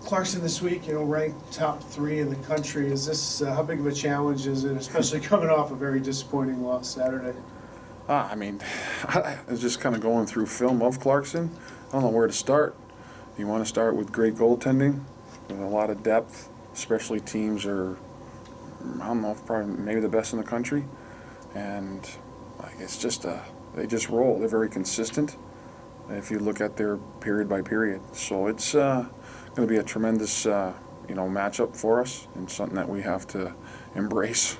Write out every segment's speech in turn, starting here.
Clarkson this week, ranked top 3 in the country. Is this, how big of a challenge is it, especially coming off a very disappointing loss Saturday? I mean, I was just kind of going through film of Clarkson. I don't know where to start. You want to start with great goaltending, with a lot of depth, especially teams are, I don't know, probably maybe the best in the country. And it's just, they just roll. They're very consistent if you look at their period by period. So it's going to be a tremendous, matchup for us and something that we have to embrace.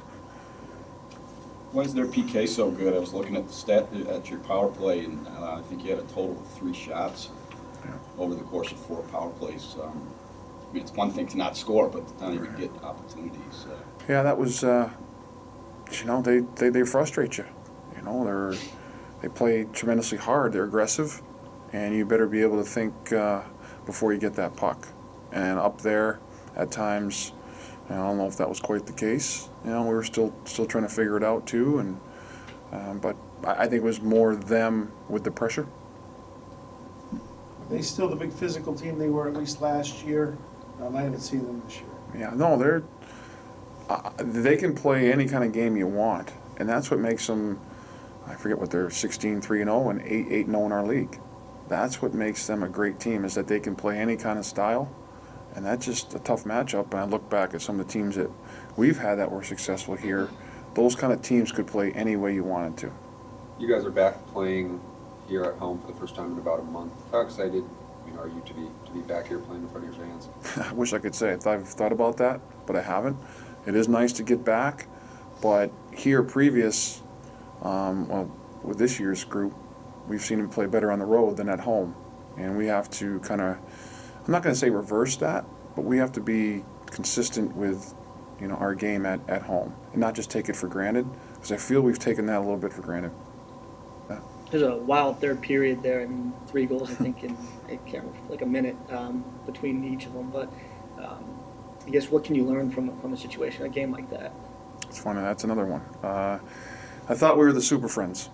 Why is their PK so good? I was looking at the stat at your power play, and I think you had a total of 3 shots over the course of 4 power plays. I mean, it's one thing to not score, but to not even get opportunities. Yeah, that was, they frustrate you. They play tremendously hard. They're aggressive, and you better be able to think before you get that puck. And up there, at times, I don't know if that was quite the case. We were still trying to figure it out too, but I think it was more them with the pressure. Are they still the big physical team they were at least last year? I haven't seen them this year. Yeah, no, they can play any kind of game you want, and that's what makes them. I forget what they're 16-3-0 and 8-0 in our league. That's what makes them a great team, is that they can play any kind of style. And that's just a tough matchup. And I look back at some of the teams that we've had that were successful here. Those kind of teams could play any way you wanted to. You guys are back playing here at home for the first time in about a month. How excited are you to be back here playing in front of your fans? I wish I could say it. I've thought about that, but I haven't. It is nice to get back, but here previous, with this year's group, we've seen them play better on the road than at home. And we have to kind of, I'm not going to say reverse that, but we have to be consistent with, our game at home and not just take it for granted, because I feel we've taken that a little bit for granted. There's a wild third period there. I mean, 3 goals, I think, in like a minute between each of them. But I guess what can you learn from a situation, a game like that? It's funny. That's another one. I thought we were the Super Friends,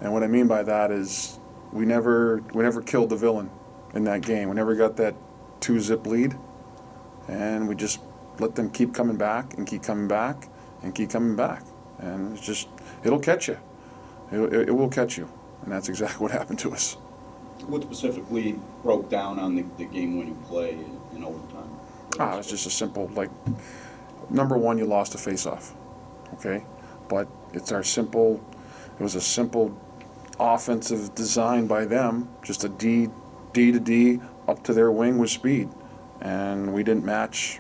and what I mean by that is we never killed the villain in that game. We never got that 2-zip lead, and we just let them keep coming back and keep coming back and keep coming back. And it's just, it'll catch you. It will catch you, and that's exactly what happened to us. What specifically broke down on the game-winning play in overtime? It's just a simple, number one, you lost a face-off, okay? But it was a simple offensive design by them, just a D to D up to their wing with speed. And we didn't match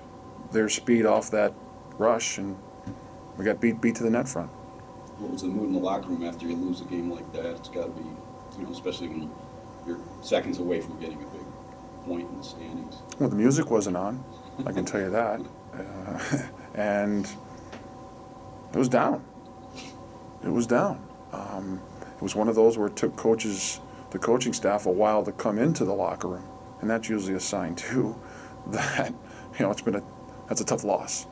their speed off that rush, and we got beat to the net front. What was the mood in the locker room after you lose a game like that? It's got to be, especially when you're seconds away from getting a big point in the standings. Well, the music wasn't on, I can tell you that. And it was down. It was down. It was one of those where it took the coaching staff, a while to come into the locker room. And that's usually a sign, too, that, that's a tough loss.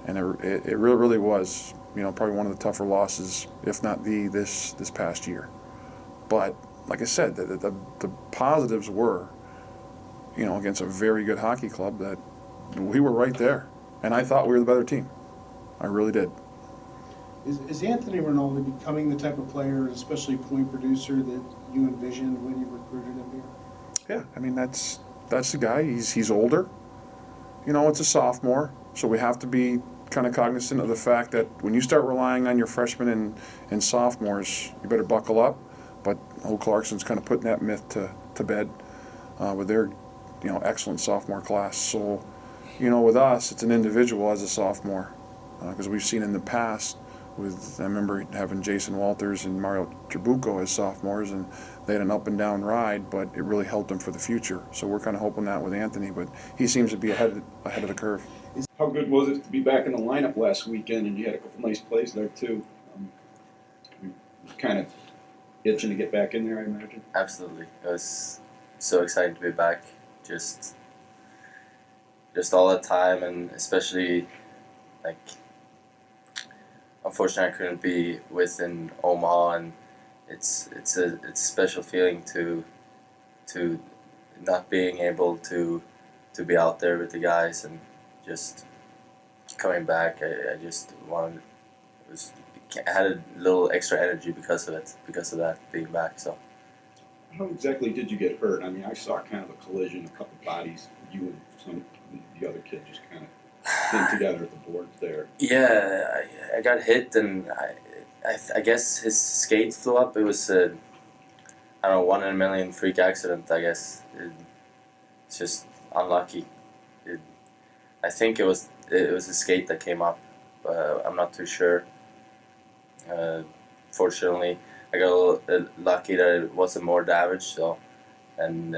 And it really was, probably one of the tougher losses, if not this past year. But, like I said, the positives were, against a very good hockey club, that we were right there. And I thought we were the better team. I really did. Is Anthony Rinaldi becoming the type of player, especially point producer, that you envisioned when you recruited him here? Yeah, I mean, that's the guy. He's older. It's a sophomore, so we have to be kind of cognizant of the fact that when you start relying on your freshmen and sophomores, you better buckle up. But Clarkson's kind of putting that myth to bed with their excellent sophomore class. So, with us, it's an individual as a sophomore, because we've seen in the past I remember having Jason Walters and Mario Trabuco as sophomores, and they had an up and down ride, but it really helped them for the future. So we're kind of hoping that with Anthony, but he seems to be ahead of the curve. How good was it to be back in the lineup last weekend, and you had a couple nice plays there too? You're kind of itching to get back in there, I imagine. Absolutely, I was so excited to be back. Just all the time, and especially unfortunately I couldn't be within Omaha, and it's a special feeling to not being able to to be out there with the guys and just coming back. I just wanted I had a little extra energy because of it, because of that being back. So How exactly did you get hurt? I mean, I saw kind of a collision, a couple bodies, you and the other kid just kind of came together at the boards there. yeah, I got hit and I guess his skate flew up. It was I don't know, 1 in a million freak accident. I guess it's just unlucky. I think it was a skate that came up. I'm not too sure. Fortunately, I got a little lucky that it wasn't more damage. So, and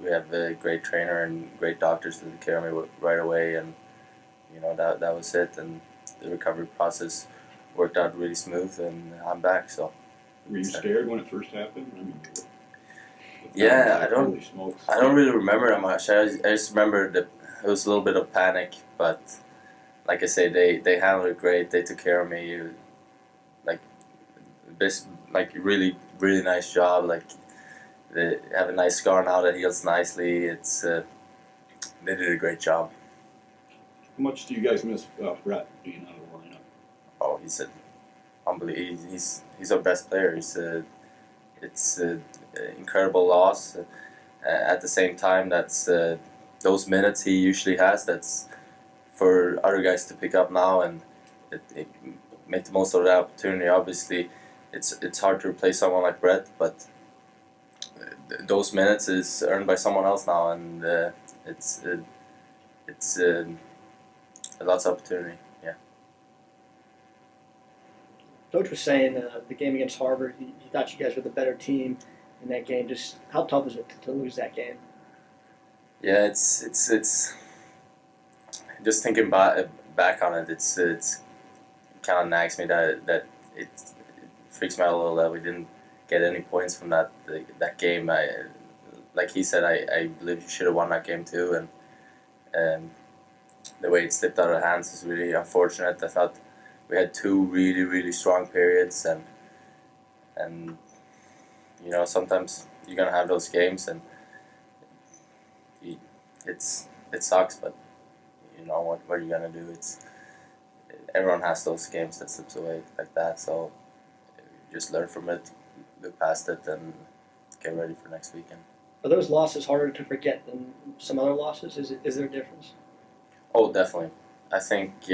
we have a great trainer and great doctors to take care of me right away, and that was it. And the recovery process worked out really smooth, and I'm back. So. Were you scared when it first happened? I mean, Yeah, holy smokes. I don't really remember that much. I just remember that it was a little bit of panic, but like I say, they handled it great. They took care of me, really really nice job. Like they have a nice scar now that heals nicely. It's they did a great job. How much do you guys miss Brett being out of the lineup? Oh, he's unbelievable. He's our best player. It's an incredible loss. At the same time, that's those minutes he usually has. That's for other guys to pick up now and make the most of the opportunity. Obviously, it's hard to replace someone like Brett, but those minutes is earned by someone else now, and it's lots of opportunity. Yeah. Coach was saying the game against Harvard, he thought you guys were the better team in that game. Just how tough is it to lose that game? Yeah, it's just thinking back on it. It's kind of nags me that it freaks me out a little that we didn't get any points from that game. Like he said, I believe you should have won that game too, and the way it slipped out of our hands is really unfortunate. I thought we had 2 really really strong periods, and sometimes you're gonna have those games, and it sucks, but what are you gonna do? Everyone has those games that slips away like that, so just learn from it, look past it, and get ready for next weekend. Are those losses harder to forget than some other losses? Is there a difference? Oh, definitely. I think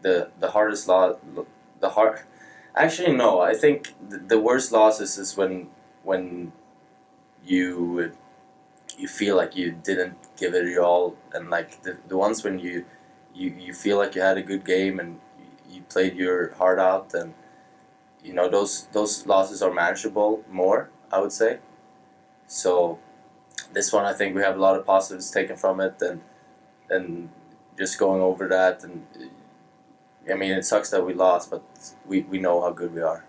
the hardest actually no. I think the worst losses is when you feel like you didn't give it your all, and like the ones when you feel like you had a good game and you played your heart out, and those losses are manageable more, I would say. So this one, I think we have a lot of positives taken from it, and just going over that, and I mean it sucks that we lost, but we know how good we are.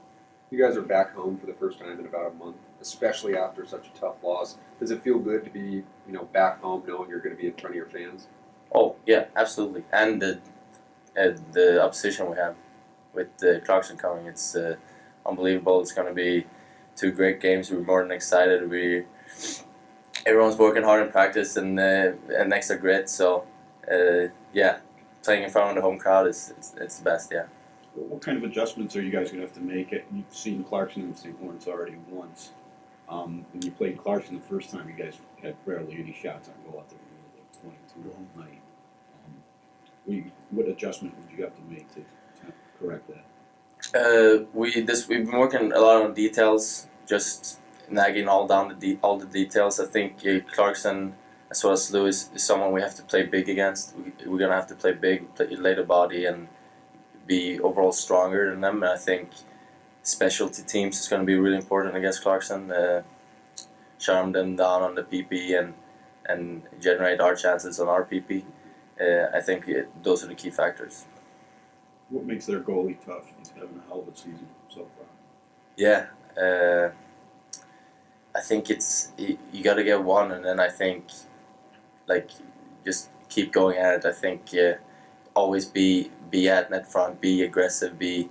You guys are back home for the first time in about a month, especially after such a tough loss. Does it feel good to be, back home knowing you're going to be in front of your fans? Oh yeah, absolutely, and the opposition we have with Clarkson coming, it's unbelievable. It's going to be 2 great games. We're more than excited. Everyone's working hard in practice and extra grit. So yeah, playing in front of the home crowd it's the best. Yeah. What kind of adjustments are you guys going to have to make? You've seen Clarkson and St. Lawrence already once. When you played Clarkson the first time, you guys had barely any shots on goal out there. You were like 22 all night. What adjustment would you have to make to correct that? We've been working a lot on details, just nagging all the details. I think Clarkson as well as Lewis is someone we have to play big against. We're gonna have to play big, lay the body, and be overall stronger than them. And I think specialty teams is going to be really important against Clarkson. Charm them down on the PP and generate our chances on our PP. I think those are the key factors. What makes their goalie tough? He's having a hell of a season so far. Yeah, I think you got to get one, and then I think just keep going at it. I think always be at net front, be aggressive, be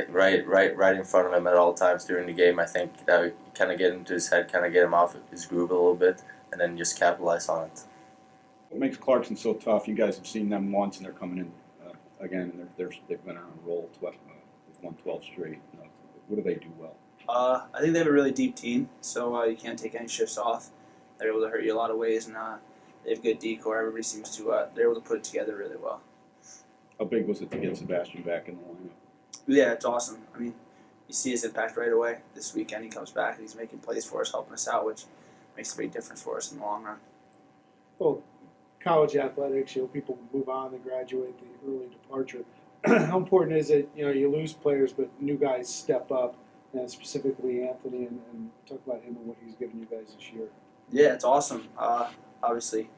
right in front of him at all times during the game. I think that would kind of get into his head, kind of get him off his groove a little bit, then just capitalize on it. What makes Clarkson so tough? You guys have seen them once, and they're coming in again, and they've been on a roll. They've won 12 straight. What do they do well? I think they have a really deep team, so you can't take any shifts off. They're able to hurt you a lot of ways, and they have good decor. Everybody seems to they're able to put it together really well. How big was it to get Sebastian back in the lineup? Yeah, it's awesome. I mean, you see his impact right away. This weekend he comes back and he's making plays for us, helping us out, which makes a big difference for us in the long run. Well, college athletics, people move on, they graduate, the early departure. How important is it, you lose players, but new guys step up, and specifically Anthony, and talk about him and what he's given you guys this year. Yeah, it's awesome. Obviously,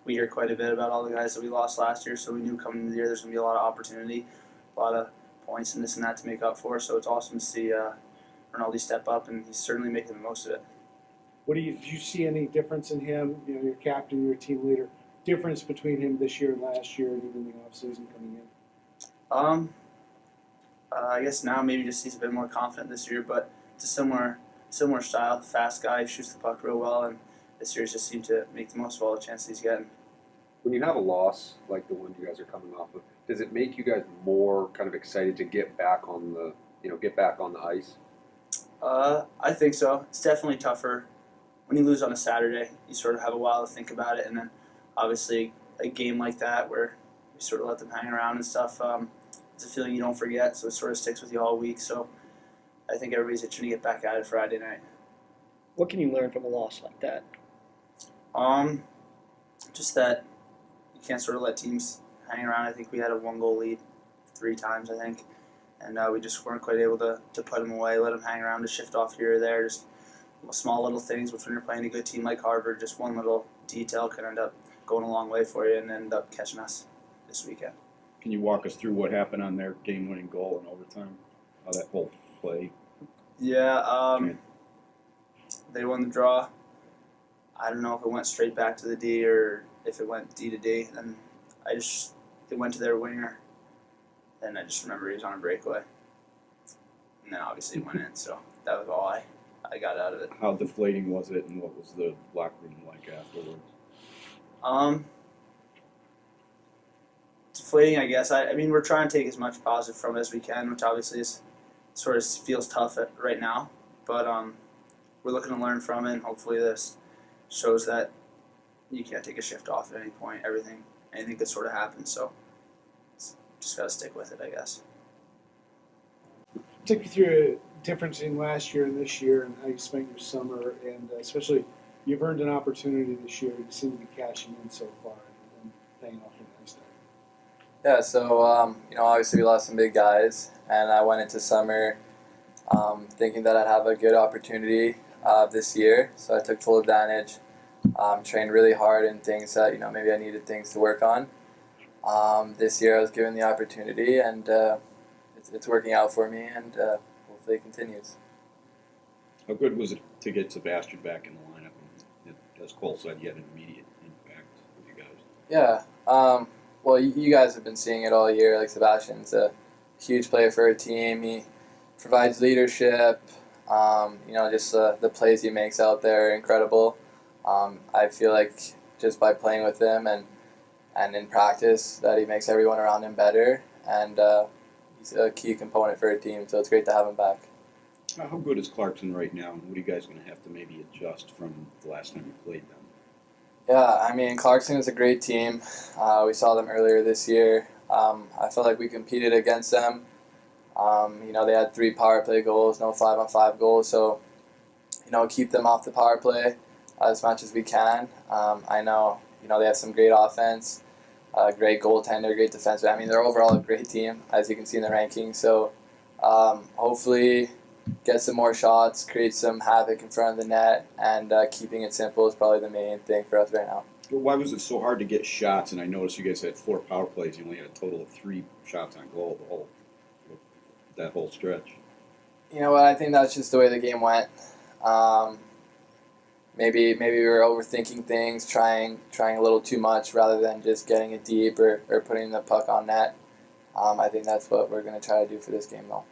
we hear quite a bit about all the guys that we lost last year, so we knew coming into the year there's going to be a lot of opportunity, a lot of points and this and that to make up for. So it's awesome to see Rinaldi step up, and he's certainly making the most of it. Do you see any difference in him, your captain, your team leader, difference between him this year and last year, and even the offseason coming in? I guess now maybe just he's a bit more confident this year, but it's a similar style, fast guy, shoots the puck real well, and this year's just seemed to make the most of all the chances he's getting. When you have a loss like the one you guys are coming off of, does it make you guys more kind of excited to get back on the ice? I think so. It's definitely tougher. When you lose on a Saturday, you sort of have a while to think about it, and then obviously a game like that where we sort of let them hang around and stuff, it's a feeling you don't forget, so it sort of sticks with you all week. So I think everybody's itching to get back at it Friday night. What can you learn from a loss like that? Just that you can't sort of let teams hang around. I think we had a 1-goal lead 3 times, I think, and we just weren't quite able to put them away, let them hang around, to shift off here or there, just small little things, which when you're playing a good team like Harvard, just one little detail can end up going a long way for you and end up catching us this weekend. Can you walk us through what happened on their game-winning goal in overtime? How that whole play? Yeah, they won the draw. I don't know if it went straight back to the D or if it went D to D. And it went to their winger. And I just remember he was on a breakaway. And then obviously it went in, so that was all I got out of it. How deflating was it, and what was the locker room like afterwards? Deflating, I guess. I mean, we're trying to take as much positive from it as we can, which obviously is sort of feels tough right now. But we're looking to learn from it, and hopefully this shows that you can't take a shift off at any point. Anything could sort of happen, so just got to stick with it, I guess. Take me through a difference in last year and this year, and how you spent your summer, and especially you've earned an opportunity this year. You seem to be cashing in so far and paying off in a nice time. Yeah, so obviously we lost some big guys, and I went into summer thinking that I'd have a good opportunity this year. So I took full advantage, trained really hard in things that maybe I needed things to work on. This year I was given the opportunity, and it's working out for me, and hopefully it continues. How good was it to get Sebastian back in the lineup? And as Cole said, he had an immediate impact with you guys. Yeah. Well, you guys have been seeing it all year. Like, Sebastian's a huge player for our team. He provides leadership. Just the plays he makes out there are incredible. I feel like just by playing with him and in practice that he makes everyone around him better. And he's a key component for our team, so it's great to have him back. How good is Clarkson right now, and what are you guys going to have to maybe adjust from the last time you played them? Yeah, I mean, Clarkson is a great team. We saw them earlier this year. I felt like we competed against them. They had 3 power play goals, no 5-on-5 goals, so, keep them off the power play as much as we can. I know, they have some great offense, great goaltender, great defense. I mean, they're overall a great team, as you can see in the rankings. So, hopefully get some more shots, create some havoc in front of the net, and keeping it simple is probably the main thing for us right now. Well, why was it so hard to get shots? And I noticed you guys had 4 power plays. You only had a total of 3 shots on goal that whole stretch. You know what? I think that's just the way the game went. Maybe we were overthinking things, trying a little too much rather than just getting it deep or putting the puck on net. I think that's what we're going to try to do for this game, though.